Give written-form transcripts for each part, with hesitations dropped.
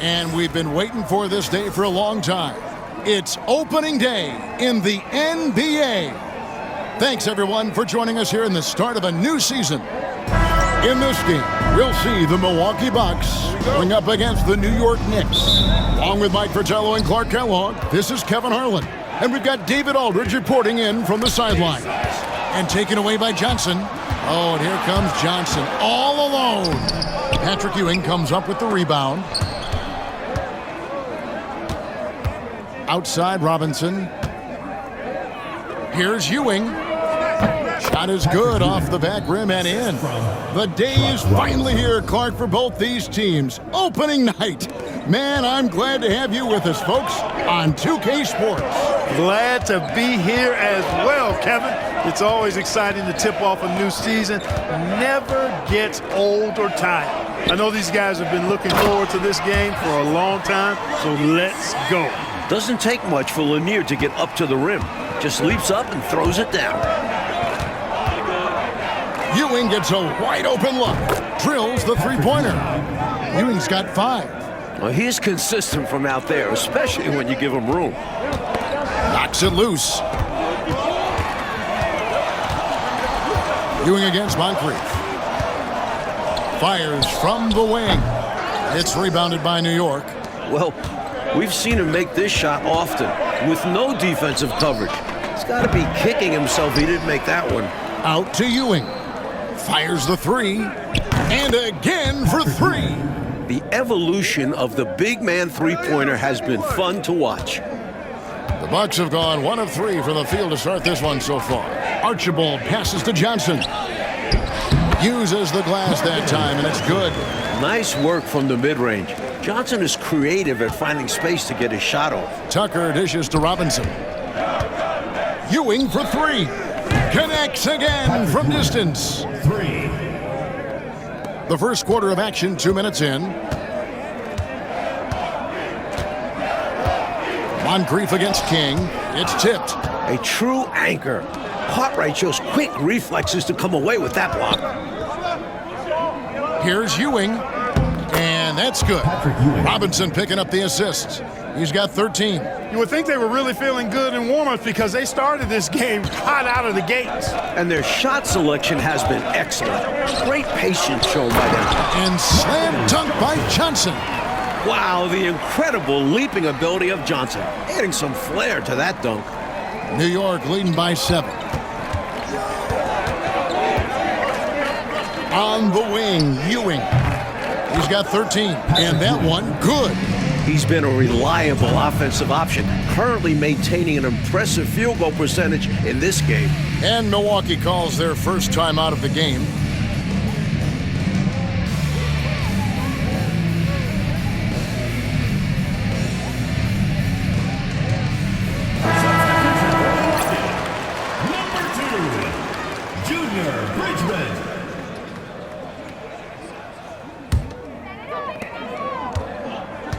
And we've been waiting for this day for a long time. It's opening day in the NBA. Thanks, everyone, for joining us here in the start of a new season. In this game, we'll see the Milwaukee Bucks going up against the New York Knicks. Along with Mike Fratello and Clark Kellogg, this is Kevin Harlan. And we've got David Aldridge reporting in from the sidelines. And taken away by Johnson. Oh, and here comes Johnson all alone. Patrick Ewing comes up with the rebound. Outside Robinson. Here's Ewing. Shot is good off the back rim and in. The day is finally here, Clark, for both these teams. Opening night. Man, I'm glad to have you with us, folks, on 2K Sports. Glad to be here as well, Kevin. It's always exciting to tip off a new season. Never gets old or tired. I know these guys have been looking forward to this game for a long time, so let's go. Doesn't take much for Lanier to get up to the rim. Just leaps up and throws it down. Ewing gets a wide open look. Drills the three-pointer. Ewing's got 5. Well, he's consistent from out there, especially when you give him room. Knocks it loose. Ewing against Moncrief. Fires from the wing. It's rebounded by New York. Well, we've seen him make this shot often with no defensive coverage. He's got to be kicking himself he didn't make that one. Out to Ewing. Fires the 3. And again for 3. The evolution of the big man three-pointer has been fun to watch. The Bucks have gone 1 of 3 from the field to start this one so far. Archibald passes to Johnson. Uses the glass that time, and it's good. Nice work from the mid-range. Johnson is creative at finding space to get his shot off. Tucker dishes to Robinson. Ewing for 3. Connects again from distance. 3. The first quarter of action, 2 minutes in. Moncrief against King. It's tipped. A true anchor. Cartwright shows quick reflexes to come away with that block. Here's Ewing. And that's good. Robinson picking up the assists. He's got 13. You would think they were really feeling good in warm-ups because they started this game hot out of the gates. And their shot selection has been excellent. Great patience shown by them. And slam dunk by Johnson. Wow, the incredible leaping ability of Johnson. Adding some flair to that dunk. New York leading by 7. On the wing, Ewing. He's got 13, and that one good. He's been a reliable offensive option, currently maintaining an impressive field goal percentage in this game. And Milwaukee calls their first time out of the game.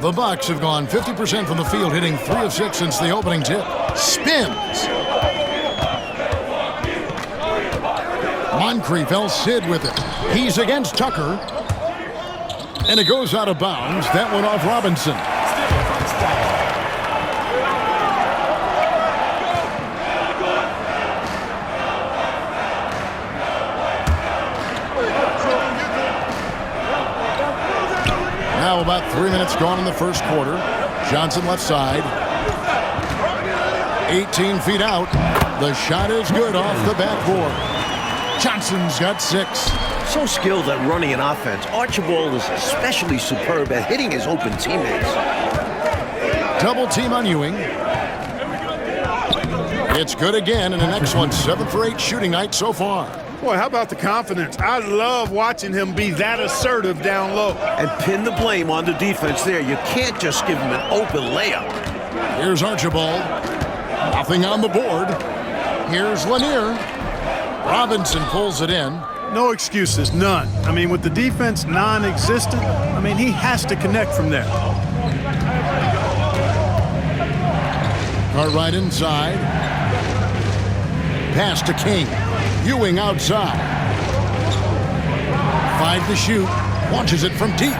The Bucks have gone 50% from the field, hitting 3 of 6 since the opening tip. Spins. Moncrief El Cid with it. He's against Tucker. And it goes out of bounds. That one off Robinson. Now about 3 minutes gone in the first quarter. Johnson left side. 18 feet out. The shot is good off the backboard. Johnson's got 6. So skilled at running an offense, Archibald is especially superb at hitting his open teammates. Double team on Ewing. It's good again, and an excellent 7 for 8 shooting night so far. Boy, how about the confidence? I love watching him be that assertive down low. And pin the blame on the defense there. You can't just give him an open layup. Here's Archibald. Nothing on the board. Here's Lanier. Robinson pulls it in. No excuses, none. I mean, with the defense non-existent, I mean, he has to connect from there. Cartwright inside. Pass to King. Ewing outside. 5 to shoot. Launches it from deep.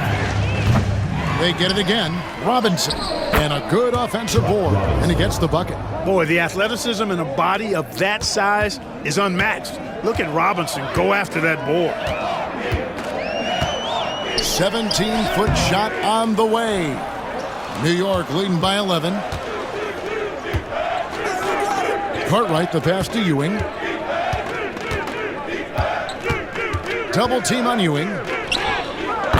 They get it again. Robinson. And a good offensive board. And he gets the bucket. Boy, the athleticism in a body of that size is unmatched. Look at Robinson go after that board. 17-foot shot on the way. New York leading by 11. Cartwright the pass to Ewing. Double team on Ewing.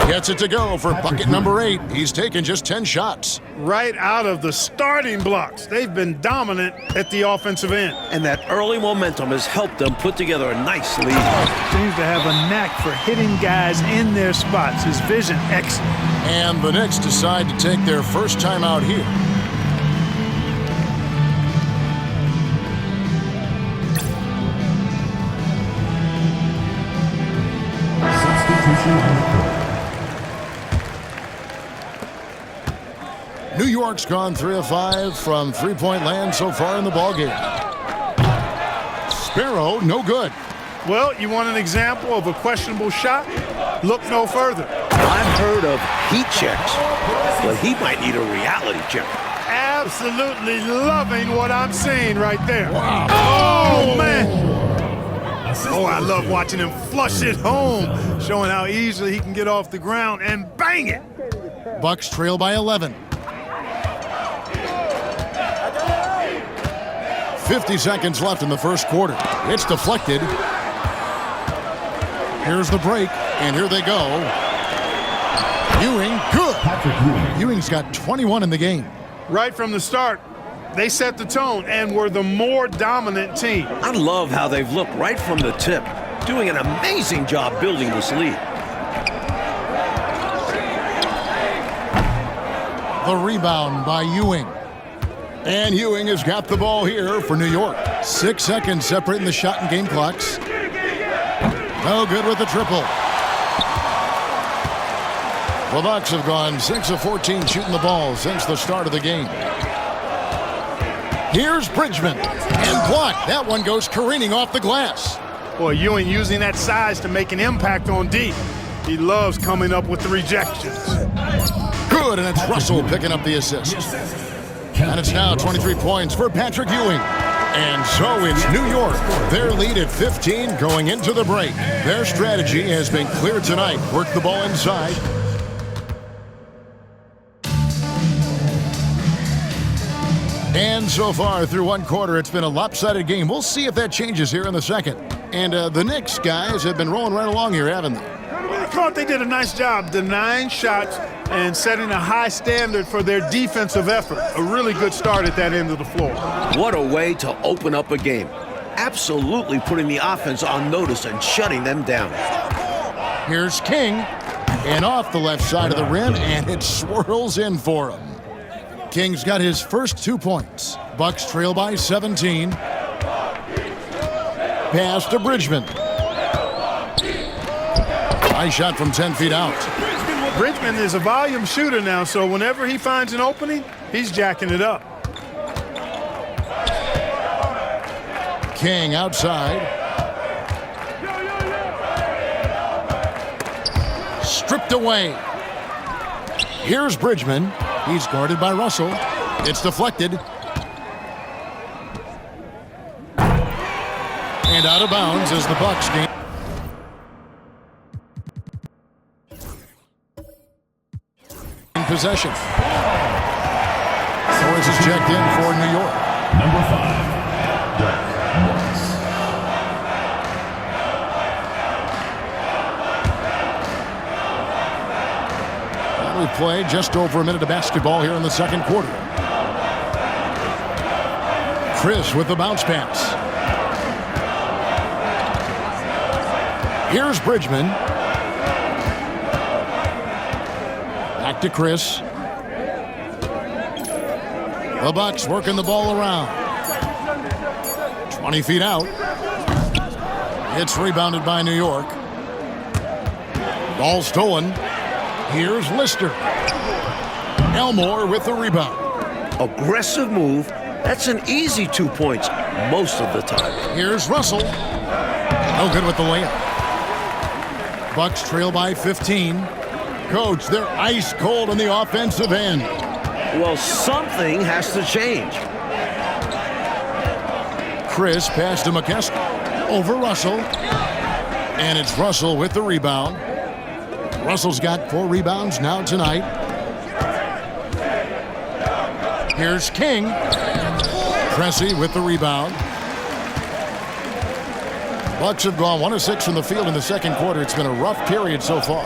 Gets it to go for bucket number 8. He's taken just 10 shots. Right out of the starting blocks. They've been dominant at the offensive end. And that early momentum has helped them put together a nice lead. Seems to have a knack for hitting guys in their spots. His vision excellent. And the Knicks decide to take their first time out here. New York's gone 3 of 5 from three-point land so far in the ballgame. Sparrow, no good. Well, you want an example of a questionable shot? Look no further. I've heard of heat checks, but he might need a reality check. Absolutely loving what I'm seeing right there. Wow. Oh, man. Oh, I love watching him flush it home, showing how easily he can get off the ground and bang it. Bucks trail by 11. 50 seconds left in the first quarter. It's deflected. Here's the break, and here they go. Ewing, good. Ewing's got 21 in the game. Right from the start, they set the tone and were the more dominant team. I love how they've looked right from the tip, doing an amazing job building this lead. The rebound by Ewing. And Ewing has got the ball here for New York. 6 seconds separating the shot and game clocks. No good with the triple. The Bucks have gone 6 of 14 shooting the ball since the start of the game. Here's Bridgman. And blocked. That one goes careening off the glass. Boy, Ewing using that size to make an impact on D. He loves coming up with the rejections. Good, and it's Russell picking up the assist. And it's now 23 points for Patrick Ewing. And so it's New York. Their lead at 15 going into the break. Their strategy has been clear tonight. Work the ball inside. And so far through one quarter, it's been a lopsided game. We'll see if that changes here in the second. And the Knicks guys have been rolling right along here, haven't they? I thought they did a nice job denying shots and setting a high standard for their defensive effort. A really good start at that end of the floor. What a way to open up a game. Absolutely putting the offense on notice and shutting them down. Here's King. And off the left side of the rim, and it swirls in for him. King's got his first 2 points. Bucks trail by 17. Pass to Bridgman. Nice shot from 10 feet out. Bridgman is a volume shooter now, so whenever he finds an opening, he's jacking it up. King outside. Stripped away. Here's Bridgman. He's guarded by Russell. It's deflected. And out of bounds as the Bucks gain. Possession. Torres is checked in for New York. Number 5, Dirk Morris. We played just over a minute of basketball here in the second quarter. Chris with the bounce pass. Here's Bridgman. Back to Chris. The Bucks working the ball around. 20 feet out. It's rebounded by New York. Ball stolen. Here's Lister. Elmore with the rebound. Aggressive move. That's an easy 2 points most of the time. Here's Russell. No good with the layup. Bucks trail by 15. Coach, they're ice cold on the offensive end. Well, something has to change. Chris pass to McKesson. Over Russell. And it's Russell with the rebound. Russell's got 4 rebounds now tonight. Here's King. Cressy with the rebound. Bucks have gone 1 of 6 from the field in the second quarter. It's been a rough period so far.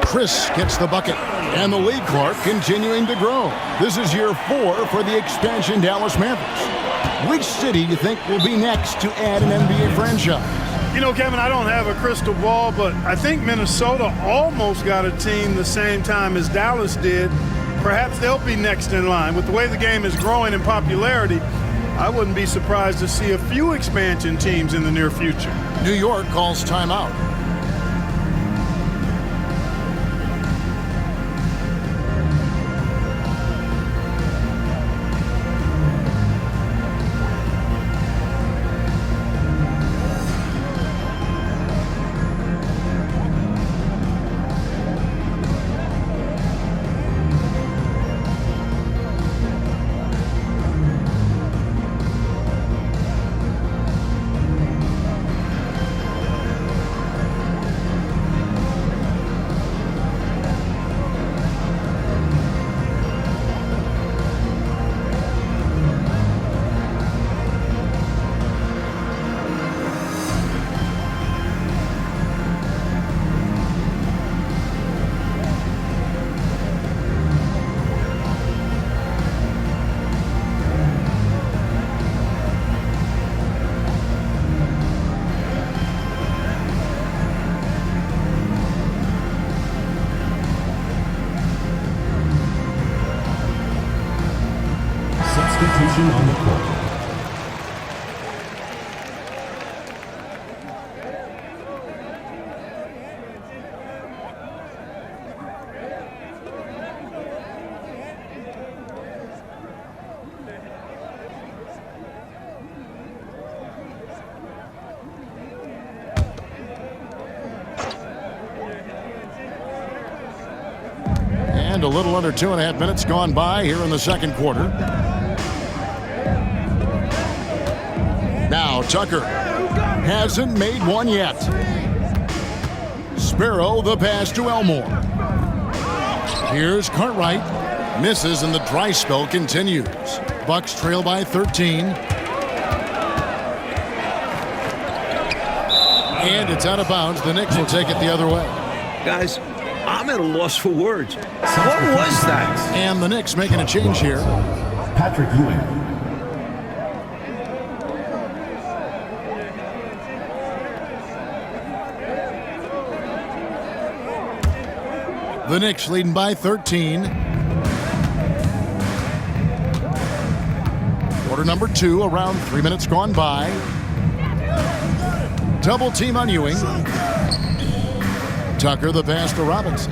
Chris gets the bucket. And the lead clock continuing to grow. This is year 4 for the expansion Dallas Mavericks. Which city do you think will be next to add an NBA franchise? You know, Kevin, I don't have a crystal ball, but I think Minnesota almost got a team the same time as Dallas did. Perhaps they'll be next in line. With the way the game is growing in popularity, I wouldn't be surprised to see a few expansion teams in the near future. New York calls timeout. Substitution on the court. And a little under 2.5 minutes gone by here in the second quarter. Now Tucker hasn't made one yet. Sparrow the pass to Elmore. Here's Cartwright. Misses and the dry spell continues. Bucks trail by 13. And it's out of bounds. The Knicks will take it the other way. Guys, I'm at a loss for words. What was that? And the Knicks making a change here. Patrick Ewing. The Knicks leading by 13. Quarter number 2, around 3 minutes gone by. Double team on Ewing. Tucker the pass to Robinson.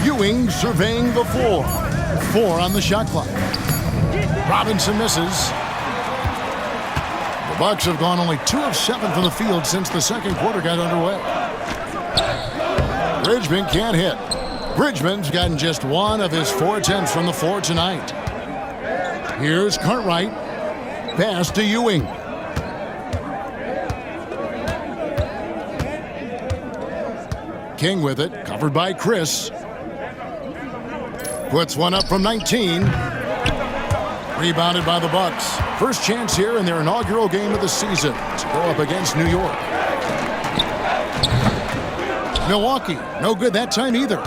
Ewing surveying the floor. 4 on the shot clock. Robinson misses. The Bucks have gone only 2 of 7 from the field since the second quarter got underway. Bridgman can't hit. Bridgman's gotten just 1 of his 4 attempts from the floor tonight. Here's Cartwright. Pass to Ewing. King with it, covered by Chris. Puts one up from 19. Rebounded by the Bucks. First chance here in their inaugural game of the season to go up against New York. Milwaukee, no good that time either.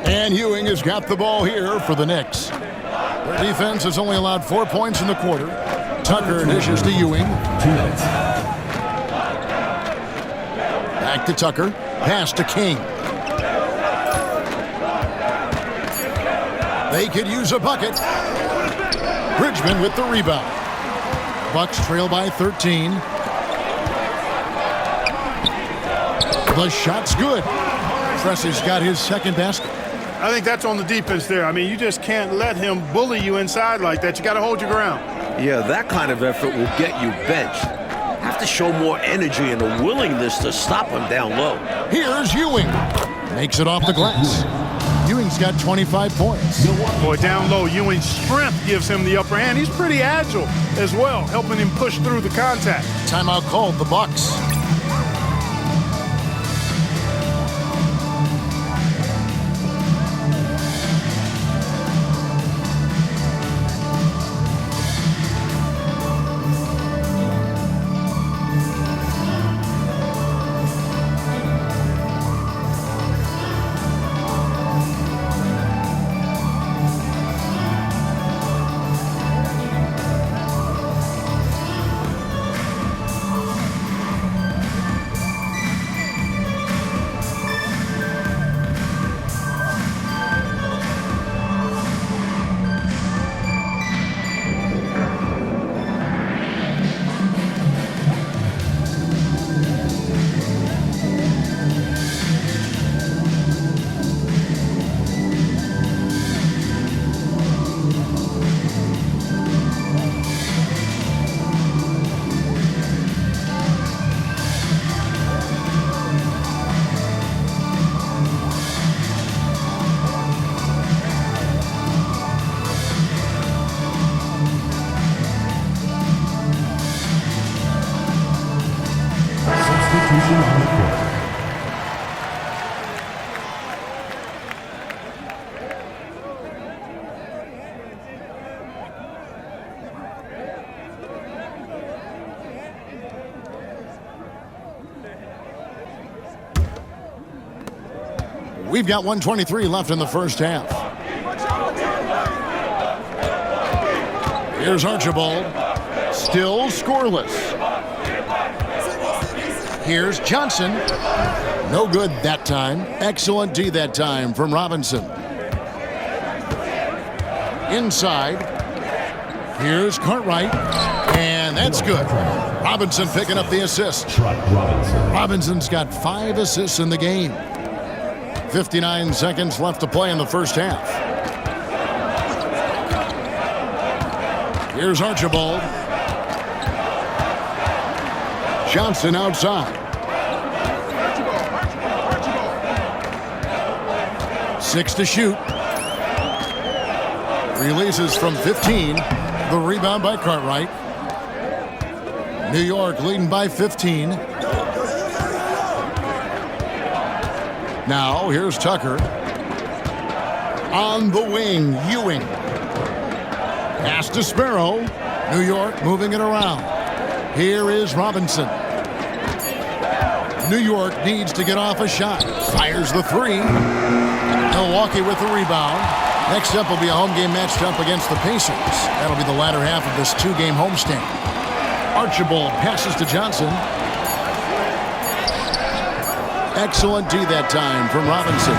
And Ewing has got the ball here for the Knicks. Their defense has only allowed 4 points in the quarter. Tucker dishes to Ewing. 2 minutes. Back to Tucker. Pass to King. They could use a bucket. Bridgman with the rebound. Bucks trail by 13. The shot's good. Pressy's got his second basket. I think that's on the defense there. I mean, you just can't let him bully you inside like that. You got to hold your ground. Yeah, that kind of effort will get you benched. Have have to show more energy and a willingness to stop him down low. Here's Ewing. Makes it off the glass. Ewing's got 25 points. Boy, down low, Ewing's strength gives him the upper hand. He's pretty agile as well, helping him push through the contact. Timeout called, the Bucks. Substitution on the court. We've got 1:23 left in the first half. Here's Archibald. Still scoreless. Here's Johnson. No good that time. Excellent D that time from Robinson. Inside. Here's Cartwright. And that's good. Robinson picking up the assist. Robinson's got 5 assists in the game. 59 seconds left to play in the first half. Here's Archibald. Johnson outside. 6 to shoot. Releases from 15. The rebound by Cartwright. New York leading by 15. Now here's Tucker. On the wing, Ewing. Pass to Sparrow. New York moving it around. Here is Robinson. New York needs to get off a shot. Fires the 3. Milwaukee with the rebound. Next up will be a home game matched up against the Pacers. That'll be the latter half of this 2-game homestand. Archibald passes to Johnson. Excellent D that time from Robinson.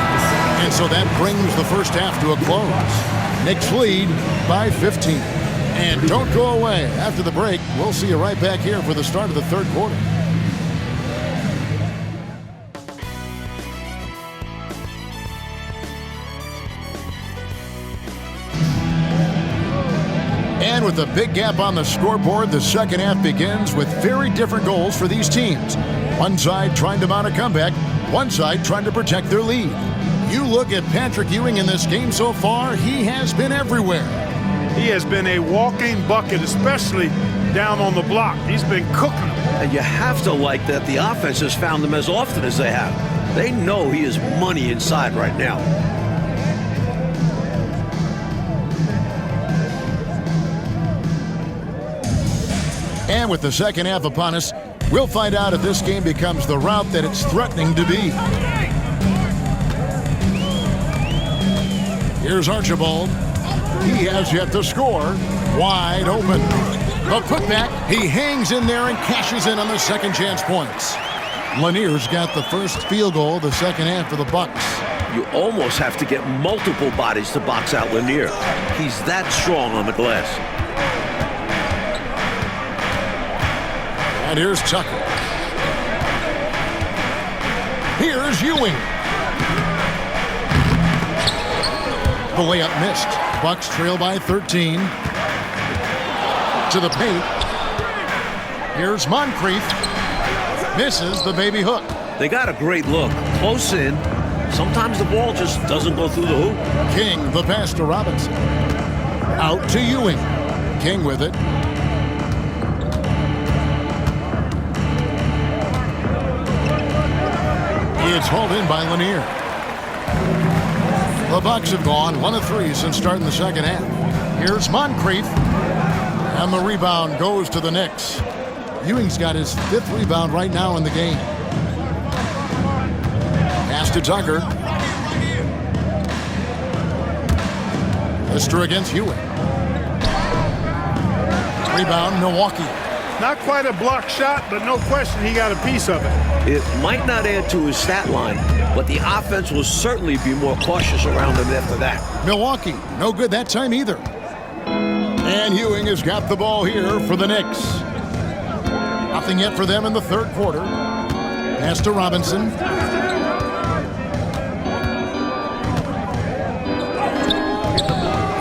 And so that brings the first half to a close. Knicks lead by 15. And don't go away. After the break, we'll see you right back here for the start of the third quarter. And with a big gap on the scoreboard, the second half begins with very different goals for these teams. One side trying to mount a comeback, one side trying to protect their lead. You look at Patrick Ewing in this game so far, he has been everywhere. He has been a walking bucket, especially down on the block. He's been cooking them. And you have to like that the offense has found him as often as they have. They know he is money inside right now. And with the second half upon us, we'll find out if this game becomes the route that it's threatening to be. Here's Archibald. He has yet to score. Wide open. The putback. He hangs in there and cashes in on the second chance points. Lanier's got the first field goal of the second half for the Bucks. You almost have to get multiple bodies to box out Lanier. He's that strong on the glass. And here's Tucker. Here's Ewing. The layup missed. Bucks trail by 13. To the paint. Here's Moncrief. Misses the baby hook. They got a great look. Close in. Sometimes the ball just doesn't go through the hoop. King, the pass to Robinson. Out to Ewing. King with it. It's hauled in by Lanier. The Bucks have gone 1 of 3 since starting the second half. Here's Moncrief. And the rebound goes to the Knicks. Ewing's got his 5th rebound right now in the game. Pass to Tucker. Lister against Ewing. Rebound, Milwaukee. Not quite a block shot, but no question he got a piece of it. It might not add to his stat line, but the offense will certainly be more cautious around him after that. Milwaukee, no good that time either. And Ewing has got the ball here for the Knicks. Nothing yet for them in the third quarter. Pass to Robinson.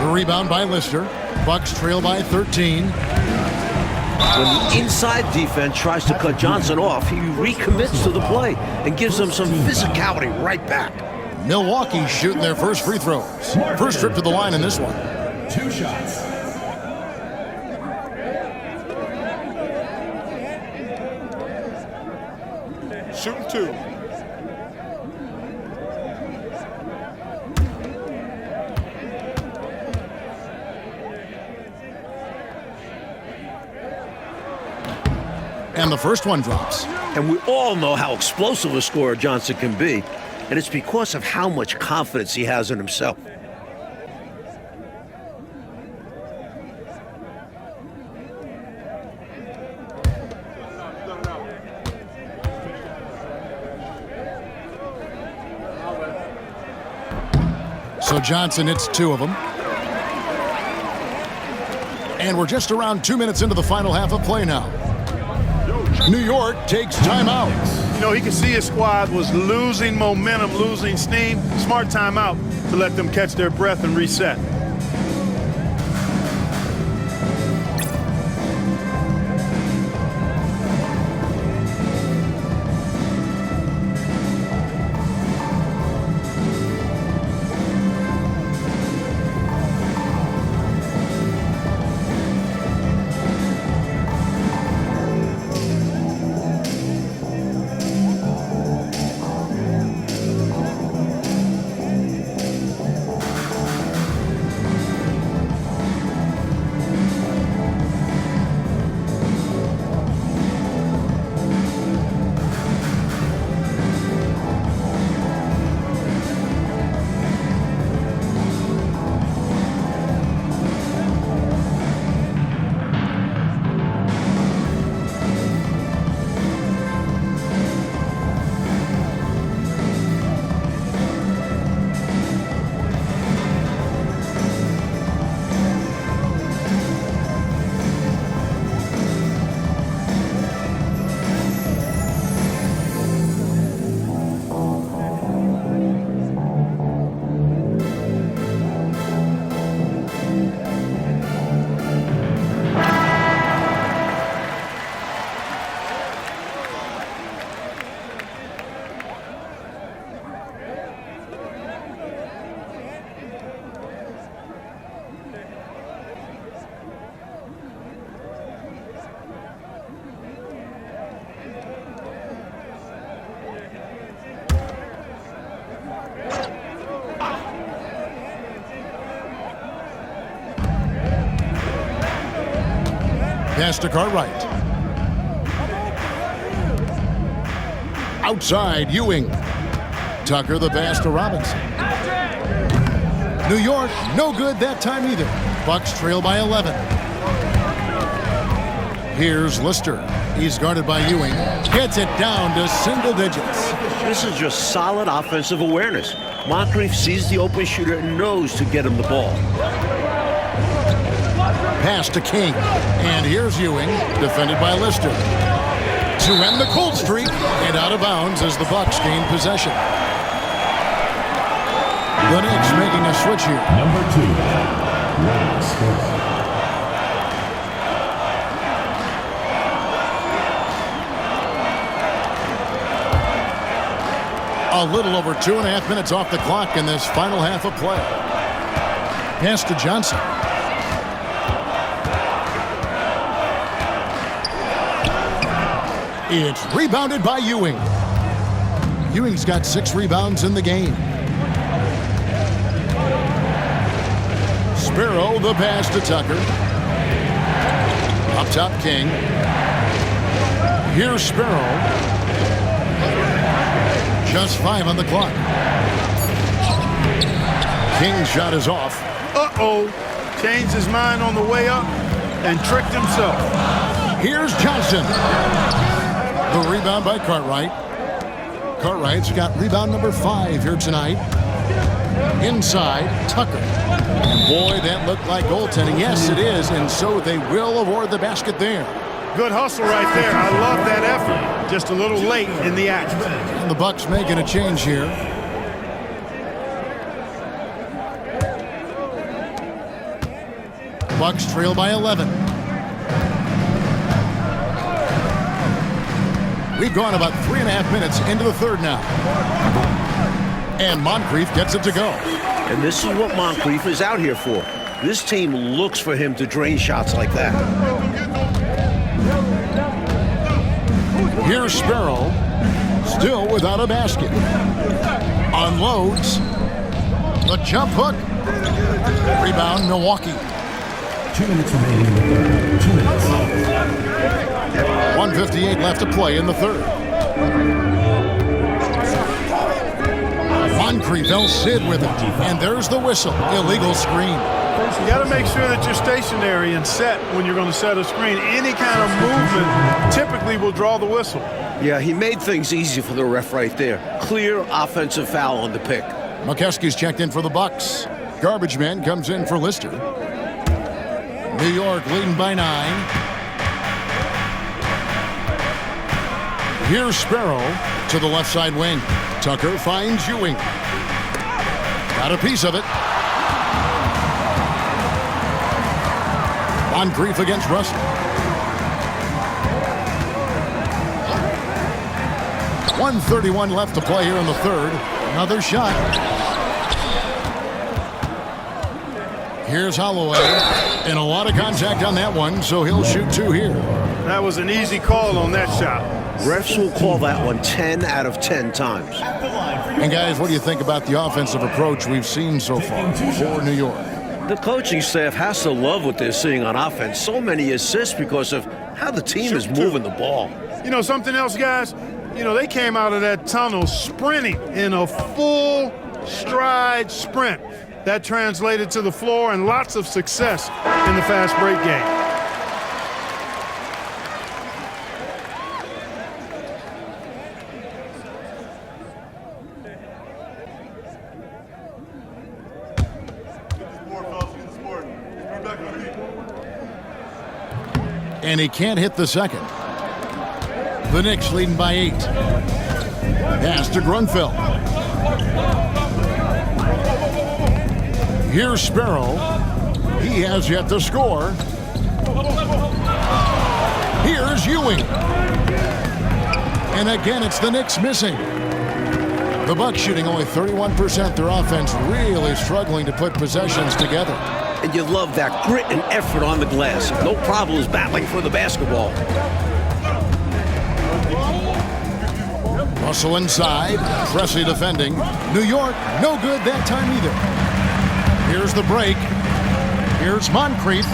The rebound by Lister. Bucks trail by 13. When the inside defense tries to cut Johnson off, he recommits to the play and gives them some physicality right back. Milwaukee shooting their first free throws. First trip to the line in this one. 2 shots. Shooting 2. And the first one drops. And we all know how explosive a scorer Johnson can be, and it's because of how much confidence he has in himself. So Johnson hits 2 of them. And we're just around 2 minutes into the final half of play now. New York takes timeout. You know, he could see his squad was losing momentum, losing steam. Smart timeout to let them catch their breath and reset. Pass to Cartwright. Outside, Ewing. Tucker the pass to Robinson. New York, no good that time either. Bucks trail by 11. Here's Lister. He's guarded by Ewing. Gets it down to single digits. This is just solid offensive awareness. Moncrief sees the open shooter and knows to get him the ball. Pass to King. And here's Ewing, defended by Lister. To end the cold streak, and out of bounds as the Bucks gain possession. The Knicks making a switch here. Number 2, Lennox Smith. A little over 2.5 minutes off the clock in this final half of play. Pass to Johnson. It's rebounded by Ewing. Ewing's got 6 rebounds in the game. Sparrow, the pass to Tucker. Up top, King. Here's Sparrow. Just 5 on the clock. King's shot is off. Uh-oh. Changed his mind on the way up and tricked himself. Here's Johnson. The rebound by Cartwright. Cartwright's got rebound number 5 here tonight. Inside, Tucker. And boy, that looked like goaltending. Yes, it is, and so they will award the basket there. Good hustle right there. I love that effort. Just a little late in the act. And the Bucks making a change here. Bucks trail by 11. We've gone about 3.5 minutes into the third now. And Moncrief gets it to go. And this is what Moncrief is out here for. This team looks for him to drain shots like that. Here's Sparrow, still without a basket. Unloads. The jump hook. Rebound, Milwaukee. 2 minutes remaining in the third. 2 minutes. 1:58 left to play in the third. Moncrief, El Cid with it. And there's the whistle. Illegal screen. You got to make sure that you're stationary and set when you're going to set a screen. Any kind of movement typically will draw the whistle. Yeah, he made things easy for the ref right there. Clear offensive foul on the pick. McKeskey's checked in for the Bucks. Garbage man comes in for Lister. New York leading by 9. Here's Sparrow to the left side wing. Tucker finds Ewing. Got a piece of it. Moncrief against Russell. .131 left to play here in the third. Another shot. Here's Holloway. And a lot of contact on that one, so he'll shoot 2 here. That was an easy call on that shot. Refs will call that one 10 out of 10 times. And guys, what do you think about the offensive approach we've seen so far for New York? The coaching staff has to love what they're seeing on offense. So many assists because of how the team is moving the ball. You know something else, guys? You know, they came out of that tunnel sprinting in a full stride sprint. That translated to the floor and lots of success in the fast break game. And he can't hit the second. The Knicks leading by 8. Pass to Grunfeld. Here's Sparrow. He has yet to score. Here's Ewing. And again, it's the Knicks missing. The Bucks shooting only 31%. Their offense really struggling to put possessions together. And you love that grit and effort on the glass. No problems battling for the basketball. Russell inside. Presley defending. New York, no good that time either. Here's the break. Here's Moncrief.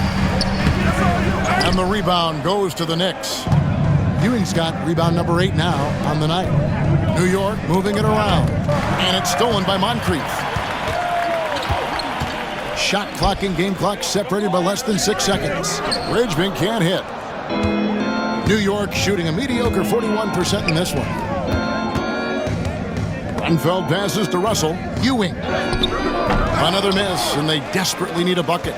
And the rebound goes to the Knicks. Ewing's got rebound number 8 now on the night. New York moving it around. And it's stolen by Moncrief. Shot clock and game clock separated by less than 6 seconds. Bridgman can't hit. New York shooting a mediocre 41% in this one. Grunfeld passes to Russell. Ewing. Another miss, and they desperately need a bucket.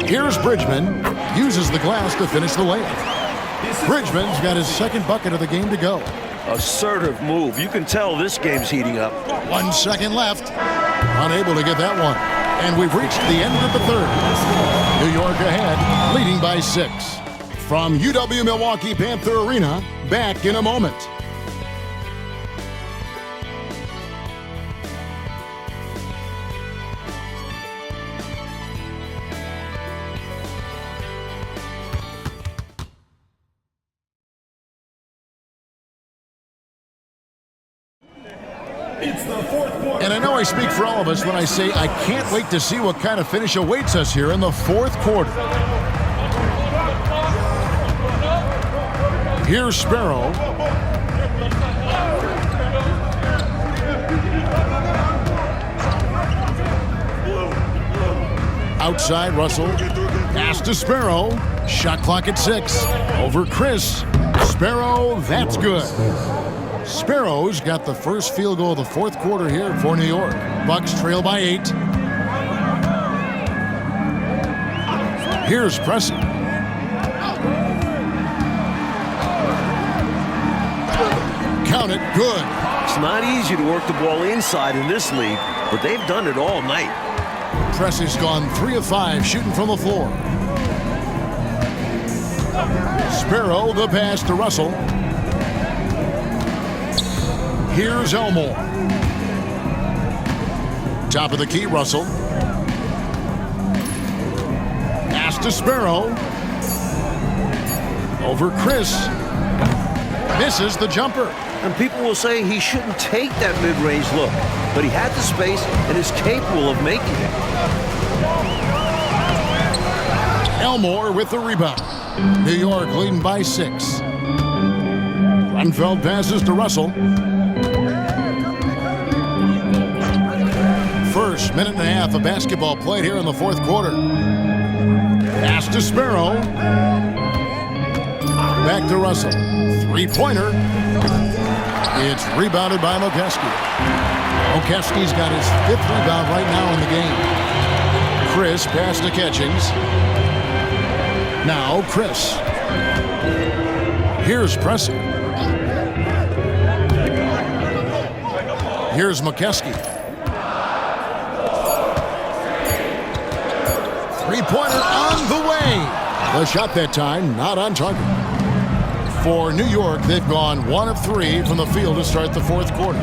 Here's Bridgman. Uses the glass to finish the layup. Bridgman's got his second bucket of the game to go. Assertive move. You can tell this game's heating up. 1 second left. Unable to get that one. And we've reached the end of the third. New York ahead, leading by 6. from UW Milwaukee Panther Arena, back in a moment. And I know I speak for all of us when I say I can't wait to see what kind of finish awaits us here in the fourth quarter. Here's Sparrow. Outside, Russell. Pass to Sparrow. Shot clock at 6. Over Chris. Sparrow, that's good. Sparrow's got the first field goal of the fourth quarter here for New York. Bucks trail by 8. Here's Pressey. Count it, good. It's not easy to work the ball inside in this league, but they've done it all night. Pressey's gone 3 of 5 shooting from the floor. Sparrow, the pass to Russell. Here's Elmore. Top of the key, Russell. Pass to Sparrow. Over Chris. Misses the jumper. And people will say he shouldn't take that mid-range look, but he had the space and is capable of making it. Elmore with the rebound. New York leading by 6. Grunfeld passes to Russell. First minute and a half of basketball played here in the fourth quarter. Pass to Sparrow. Back to Russell. Three-pointer. It's rebounded by Mokeski. Mokeski's got his 5th rebound right now in the game. Chris pass to Catchings. Now Chris. Here's Pressey. Here's Mokeski. Three-pointer on the way. The shot that time not on target. For New York, they've gone 1 of 3 from the field to start the fourth quarter.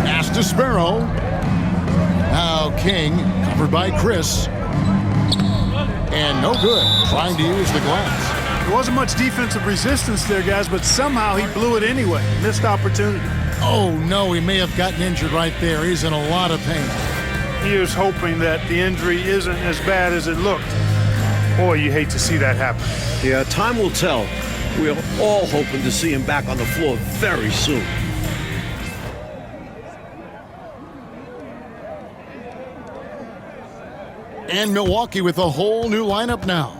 Pass to Sparrow. Now King, covered by Chris. And no good, trying to use the glass. There wasn't much defensive resistance there, guys, but somehow he blew it anyway. Missed opportunity. Oh, no, he may have gotten injured right there. He's in a lot of pain. He is hoping that the injury isn't as bad as it looked. Boy, you hate to see that happen. Yeah, time will tell. We're all hoping to see him back on the floor very soon. And Milwaukee with a whole new lineup now.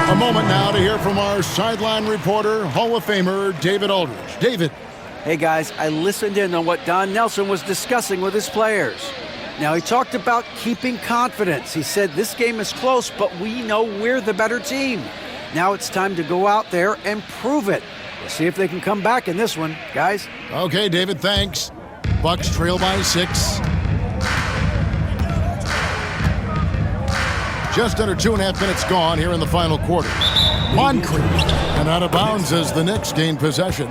A moment now to hear from our sideline reporter, Hall of Famer David Aldridge. David. Hey guys, I listened in on what Don Nelson was discussing with his players. Now he talked about keeping confidence. He said this game is close, but we know we're the better team. Now it's time to go out there and prove it. We'll see if they can come back in this one, guys. Okay, David, thanks. Bucks trail by 6. Just under 2.5 minutes gone here in the final quarter. Moncrief And out of bounds as the Knicks gain possession.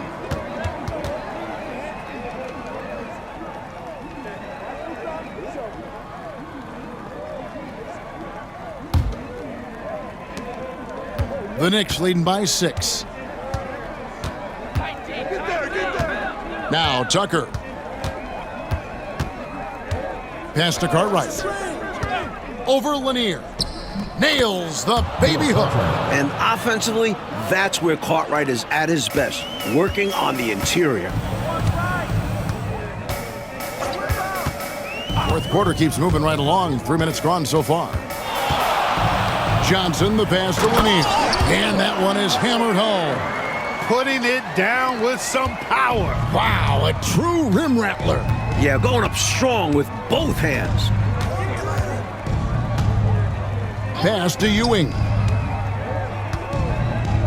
The Knicks leading by 6. Now Tucker. Pass to Cartwright. Over Lanier. Nails the baby hook. And offensively, that's where Cartwright is at his best, working on the interior. Fourth quarter keeps moving right along. 3 minutes gone so far. Johnson, the pass to Lanier. And that one is hammered home. Putting it down with some power. Wow, a true rim rattler. Yeah, going up strong with both hands. Pass to Ewing.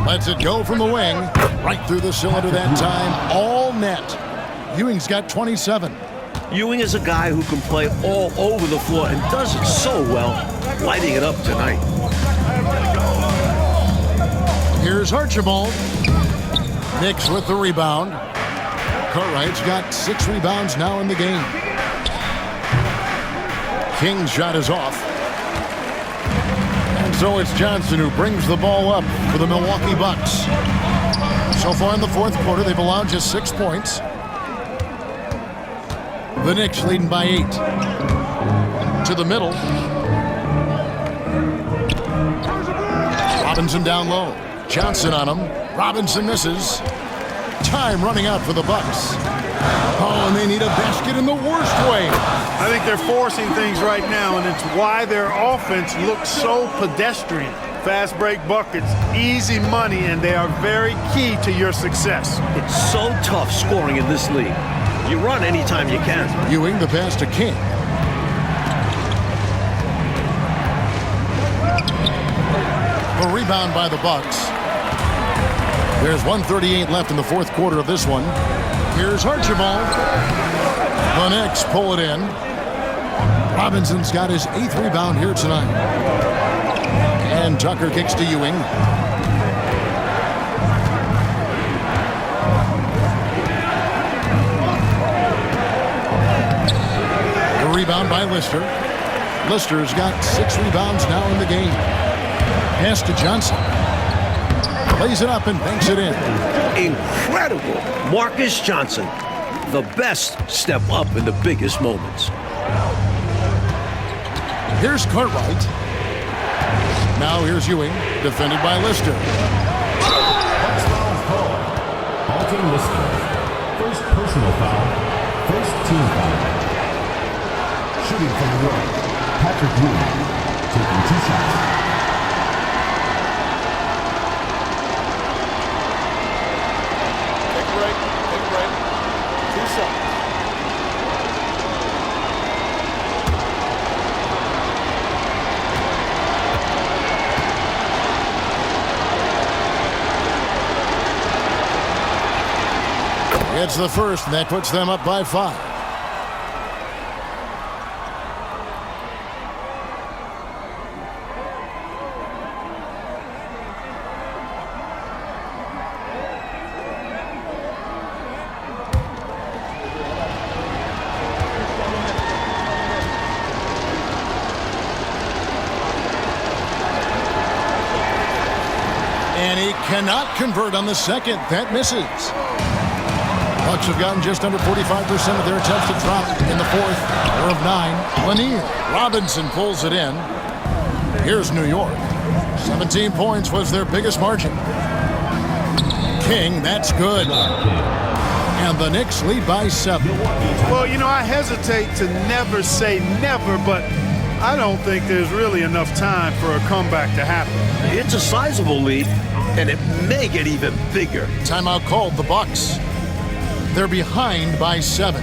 Lets it go from the wing. Right through the cylinder that time. All net. Ewing's got 27. Ewing is a guy who can play all over the floor and does it so well, lighting it up tonight. Here's Archibald. Knicks with the rebound. Cartwright's got 6 rebounds now in the game. King's shot is off. And so it's Johnson who brings the ball up for the Milwaukee Bucks. So far in the fourth quarter, they've allowed just 6 points. The Knicks leading by 8. To the middle. Robinson down low. Johnson on him. Robinson misses. Time running out for the Bucks. Oh, and they need a basket in the worst way. I think they're forcing things right now, and it's why their offense looks so pedestrian. Fast break buckets, easy money, and they are very key to your success. It's so tough scoring in this league. You run anytime you can. Ewing, the pass to King. A rebound by the Bucks. There's 1:38 left in the fourth quarter of this one. Here's Archibald. The Knicks pull it in. Robinson's got his 8th rebound here tonight. And Tucker kicks to Ewing. The rebound by Lister. Lister's got 6 rebounds now in the game. Pass to Johnson. Plays it up and banks it in. Incredible. Marcus Johnson, the best step up in the biggest moments. Here's Cartwright. Now here's Ewing, defended by Lister. Halton Lister. First personal foul. First team foul. Shooting from the right. Patrick Ewing. Taking 2 shots. It's the first, and that puts them up by 5. And he cannot convert on the second. That misses. Bucks have gotten just under 45% of their attempts to drop in the fourth. 4 of 9. Lanier. Robinson pulls it in. Here's New York. 17 points was their biggest margin. King, that's good. And the Knicks lead by 7. Well, you know, I hesitate to never say never, but I don't think there's really enough time for a comeback to happen. It's a sizable lead, and it may get even bigger. Timeout called the Bucks. They're behind by 7.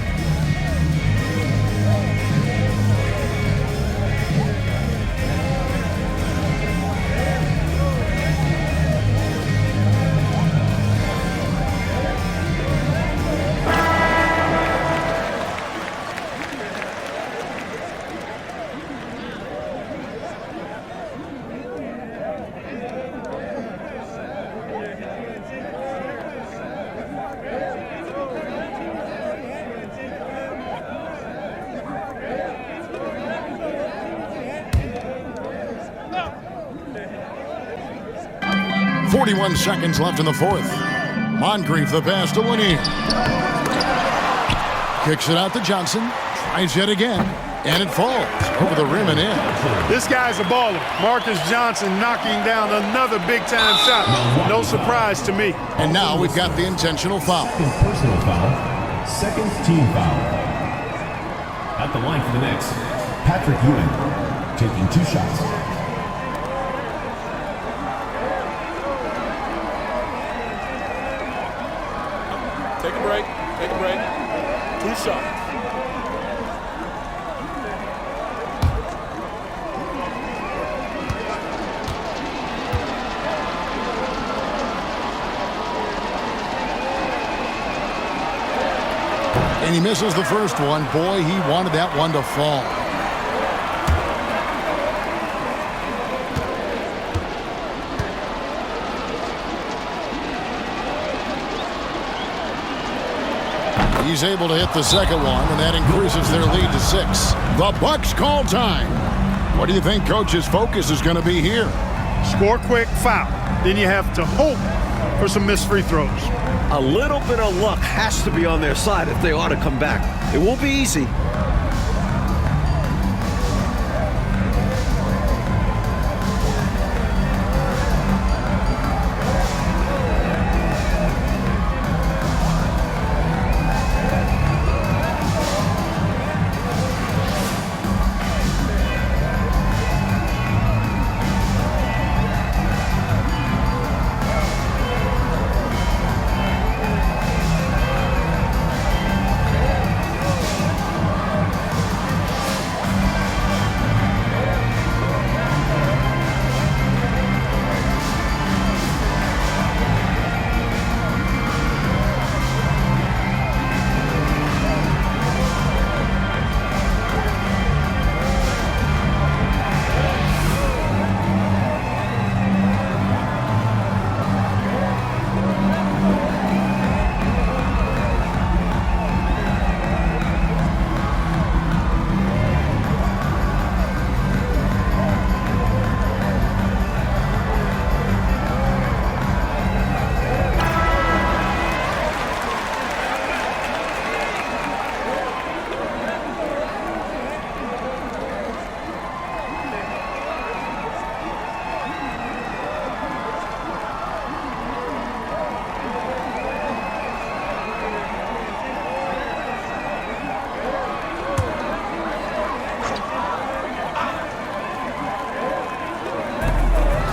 41 seconds left in the fourth. Moncrief the pass to Winnie. Kicks it out to Johnson. Tries yet again. And it falls over the rim and in. This guy's a baller. Marcus Johnson knocking down another big-time shot. No surprise to me. And now we've got the intentional foul. Second personal foul. Second team foul. At the line for the Knicks, Patrick Ewing taking 2 shots. Take a break. Take a break. 2 shots. And he misses the first one. Boy, he wanted that one to fall. He's able to hit the second one, and that increases their lead to 6. The Bucks call time. What do you think Coach's focus is going to be here? Score quick, foul. Then you have to hope for some missed free throws. A little bit of luck has to be on their side if they ought to come back. It won't be easy.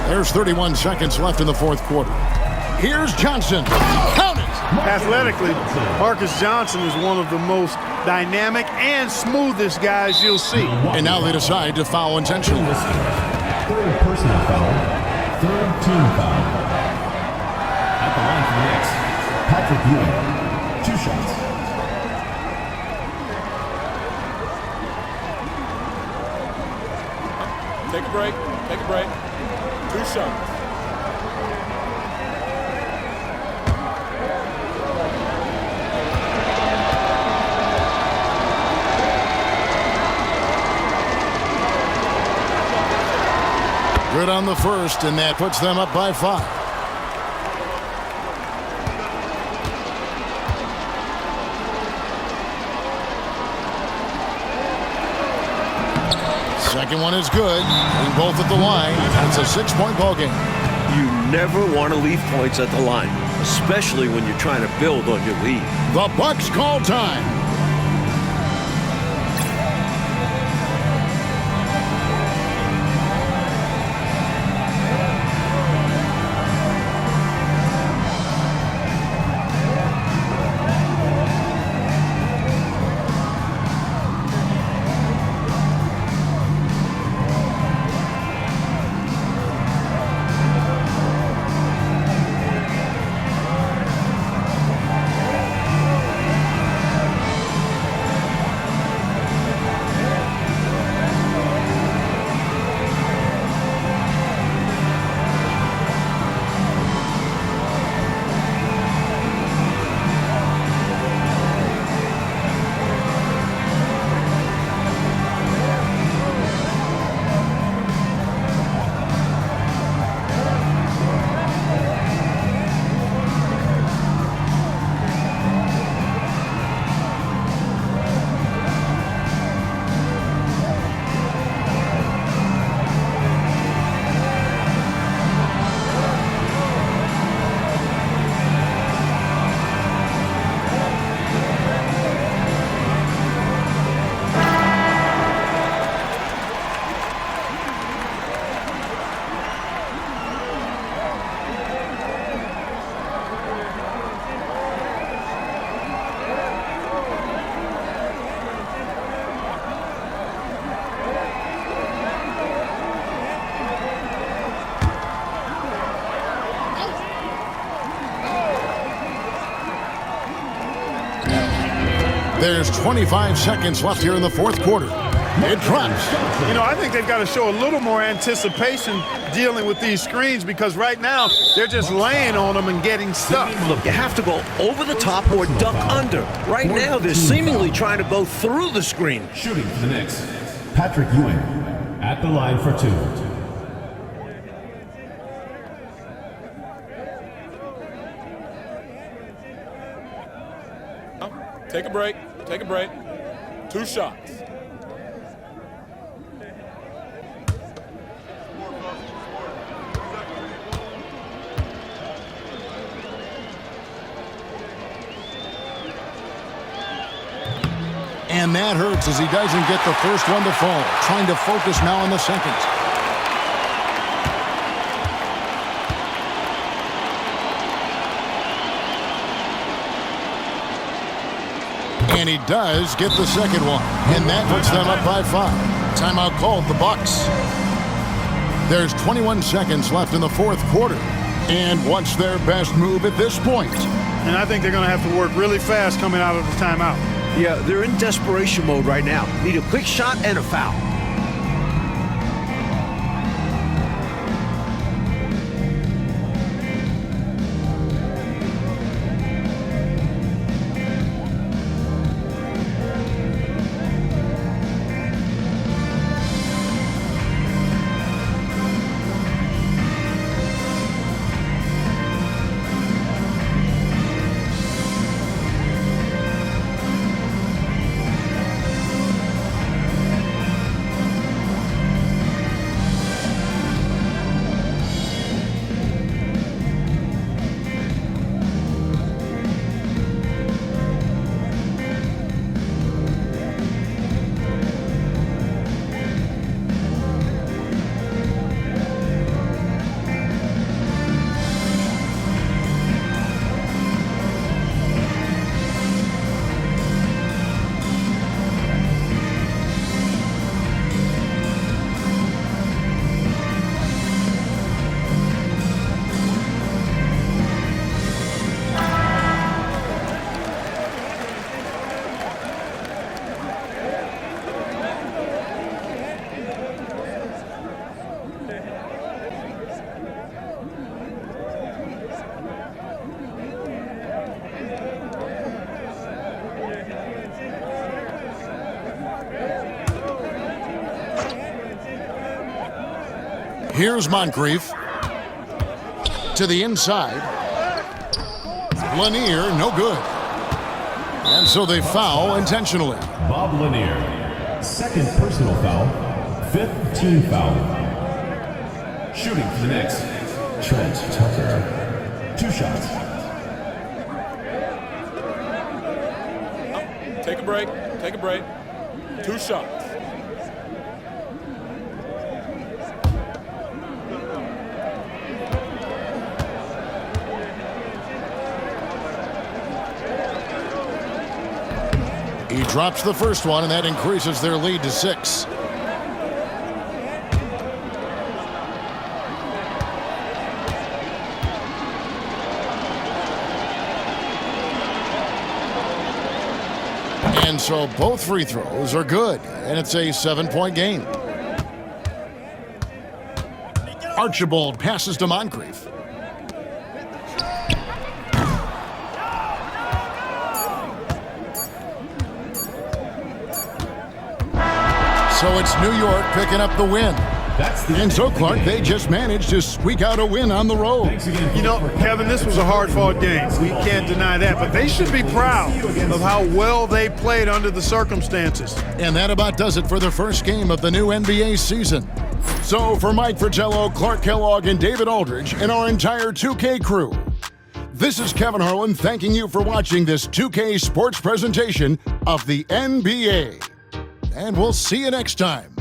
There's 31 seconds left in the fourth quarter. Here's Johnson. Count it! Athletically, Marcus Johnson is one of the most dynamic and smoothest guys you'll see. And now they decide to foul intentionally. Third personal foul. Third team foul. At the line for the Knicks, Patrick Ewing. 2 shots. Take a break. Take a break. 2 shots. Good on the first, and that puts them up by 5. Second one is good. And both at the line. It's a 6-point ball game. You never want to leave points at the line, especially when you're trying to build on your lead. The Bucks call time. There's 25 seconds left here in the fourth quarter. It drops. You know, I think they've got to show a little more anticipation dealing with these screens because right now they're just laying on them and getting stuck. Look, you have to go over the top or duck under. Right now, they're seemingly trying to go through the screen. Shooting for the Knicks, Patrick Ewing at the line for 2. Take a break. Take a break. 2 shots. And that hurts as he doesn't get the first one to fall. Trying to focus now on the second. And he does get the second one. And that puts them up by 5. Timeout called the Bucks. There's 21 seconds left in the fourth quarter. And what's their best move at this point? And I think they're going to have to work really fast coming out of the timeout. Yeah, they're in desperation mode right now. Need a quick shot and a foul. Here's Moncrief. To the inside. Lanier, no good. And so they foul intentionally. Bob Lanier, second personal foul, 5th team foul. Shooting for the Knicks, Trent Tucker, 2 shots. Take a break. Take a break. 2 shots. He drops the first one, and that increases their lead to 6. And so both free throws are good, and it's a 7-point game. Archibald passes to Moncrief. So it's New York picking up the win. And so, Clark, they just managed to squeak out a win on the road. You know, Kevin, this was a hard-fought game. We can't deny that. But they should be proud of how well they played under the circumstances. And that about does it for the first game of the new NBA season. So for Mike Fratello, Clark Kellogg, and David Aldridge, and our entire 2K crew, this is Kevin Harlan thanking you for watching this 2K sports presentation of the NBA. And we'll see you next time.